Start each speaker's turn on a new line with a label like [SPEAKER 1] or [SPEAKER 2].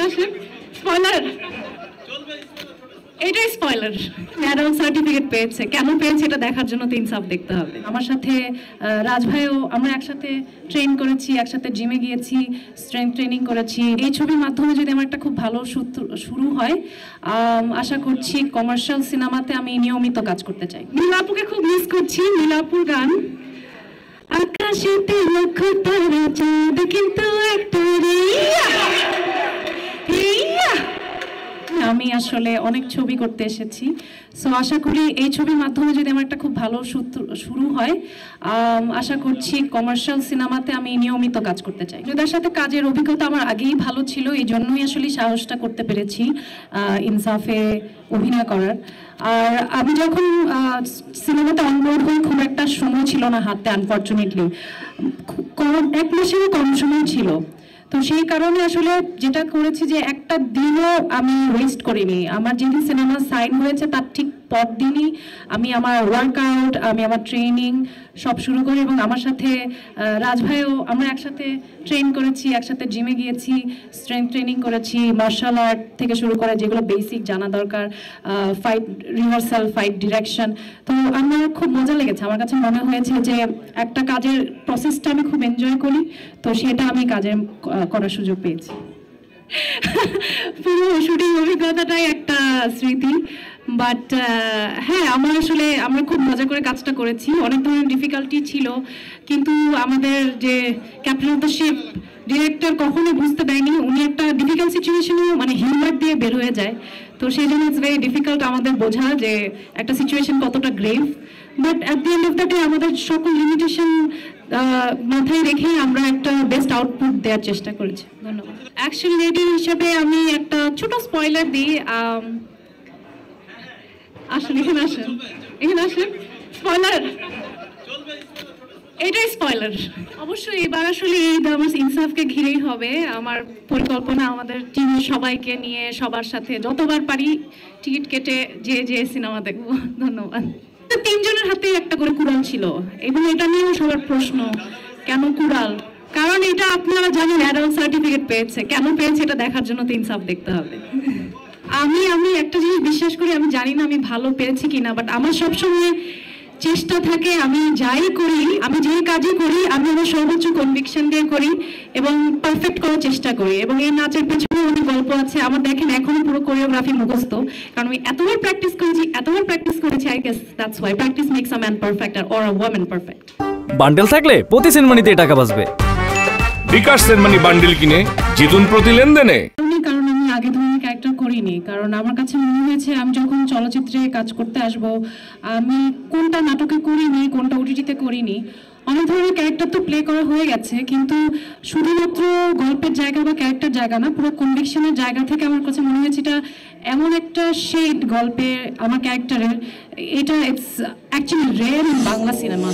[SPEAKER 1] আসেন স্পয়লার, এটাই spoiler. Adult certificate পেয়েছে, কেন পেয়েছে এটা দেখার জন্য তো ইনসাফ দেখতে হবে। আমার সাথে রাজ ভাইও, আমরা একসাথে ট্রেন করেছি, একসাথে জিমে গিয়েছি, স্ট্রেংথ ট্রেনিং করেছি। এই ছবির মাধ্যমে যদি আমার একটা খুব ভালো শুরু হয়, আশা করছি কমার্শিয়াল সিনেমাতে আমি নিয়মিত কাজ করতে চাই। নীলাপুকে খুব মিস করছি। নীলাপুর গান আকাশেতে লক্ষ তারা চাঁদ কিন্তু একটা আমি আসলে অনেক ছবি করতে এসেছি, সো আশা করি এই ছবির মাধ্যমে যদি আমার একটা খুব ভালো শুরু হয়, আশা করছি কমার্শিয়াল সিনেমাতে আমি নিয়মিত কাজ করতে চাই। যুদার সাথে কাজের অভিজ্ঞতা আমার আগেই ভালো ছিল, এই জন্যই আসলে সাহসটা করতে পেরেছি ইনসাফে অভিনয় করার। আর আমি যখন সিনেমাতে অনবোর্ড হই, খুব একটা সময় ছিল না হাতে, আনফর্চুনেটলি 1 মাসেরও কম সময় ছিল। তো সেই কারণে আসলে যেটা করেছি যে একটা দিনও আমি ওয়েস্ট করিনি। আমার যেদিন সিনেমা সাইন হয়েছে তার ঠিক পর দিনই আমি আমার ওয়ার্কআউট, আমি আমার ট্রেনিং সব শুরু করি। এবং আমার সাথে রাজ ভাইও, আমরা একসাথে ট্রেন করেছি, একসাথে জিমে গিয়েছি, স্ট্রেংথ ট্রেনিং করেছি, মার্শাল আর্ট থেকে শুরু করে যেগুলো বেসিক জানা দরকার, ফাইট রিহার্সাল, ফাইট ডিরেকশন। তো আমার খুব মজা লেগেছে। আমার কাছে মনে হয়েছে যে একটা কাজের প্রসেসটা আমি খুব এনজয় করি, তো সেটা আমি কাজে করার সুযোগ পেয়েছি। পুরো শুটিং অভিজ্ঞতাটাই একটা স্মৃতি। বাট হ্যাঁ, আমরা খুব মজা করে কাজটা করেছি। অনেক ধরনের ডিফিকাল্টি ছিল, কিন্তু আমাদের যে captain of the ship director কখনো বুঝতে দেয়নি, উনি একটা ডিফিকাল্ট সিচুয়েশনেও মানে হিউমার দিয়ে বের হয়ে যায়। তো সেই জন্য ইটস ভেরি ডিফিকাল্ট আমাদের বোঝা যে একটা সিচুয়েশন কতটা grave. But at the end of the day আমাদের সকল লিমিটেশন মাথায় রেখে আমরা একটা বেস্ট আউটপুট দেওয়ার চেষ্টা করেছি। ধন্যবাদ। অ্যাকশন লেডি হিসেবে আমি একটা ছোট স্পয়লার দিই। আসেন, এখানে আসেন স্পয়লার, এটাই স্পয়লার। অবশ্যই এবার আসলে ঈদ আমার ইনসাফকে ঘিরেই হবে। আমার পরিকল্পনা আমাদের টিমের সবাইকে নিয়ে সবার সাথে যতবার পারি টিকিট কেটে যে সিনেমা দেখবো। ধন্যবাদ। 3 জনের হাতে একটা করে কুড়াল ছিল, এবং এটা নিয়েও সবার প্রশ্ন, কেন কুড়াল? কারণ এটা আপনারা জানেন অ্যাডাল্ট সার্টিফিকেট পেয়েছে, কেন পেয়েছে এটা দেখার জন্য তো ইনসাফ দেখতে হবে। আমি একটা জিনিস বিশ্বাস করি, আমি জানি না আমি ভালো পেরেছি কিনা, বাট আমার সবসময় চেষ্টা থাকে, আমি যাই করি, আমি যেই কাজই করি, আমি আমার সর্বোচ্চ কনভিকশন দিয়ে করি এবং পারফেক্ট করার চেষ্টা করি। এবং এই নাচের পেছনে অনেক গল্প আছে আমার। দেখেন এখনো পুরো কোরিওগ্রাফি মুখস্থ, কারণ আমি এতবার প্র্যাকটিস করেছি। I guess that's why practice makes a man perfect or a women perfect.
[SPEAKER 2] Bundle থাকলে প্রতি সেনমানিতে টাকা বাঁচবে।
[SPEAKER 3] বিকাশ সেনমানি বান্ডেল কিনে জিতুন প্রতি লেনদেনে।
[SPEAKER 1] কারণ আমি আগে ধরনের ক্যারেক্টার করিনি, কারণ আমার কাছে মনে হয়েছে আমি যখন চলচ্চিত্রে কাজ করতে আসব, আমি কোনটা নাটকে করিনি, কোনটা ওটিটিতে করিনি। অনেক ধরনের ক্যারেক্টার তো প্লে করা হয়ে গেছে, কিন্তু শুধুমাত্র গল্পের জায়গা বা ক্যারেক্টার জায়গা না, পুরো কনভিকশনের জায়গা থেকে আমার কাছে মনে হয়েছে এটা এমন একটা শেড গল্পের আমার ক্যারেক্টারের, এটা it's actually rare in Bangla cinema.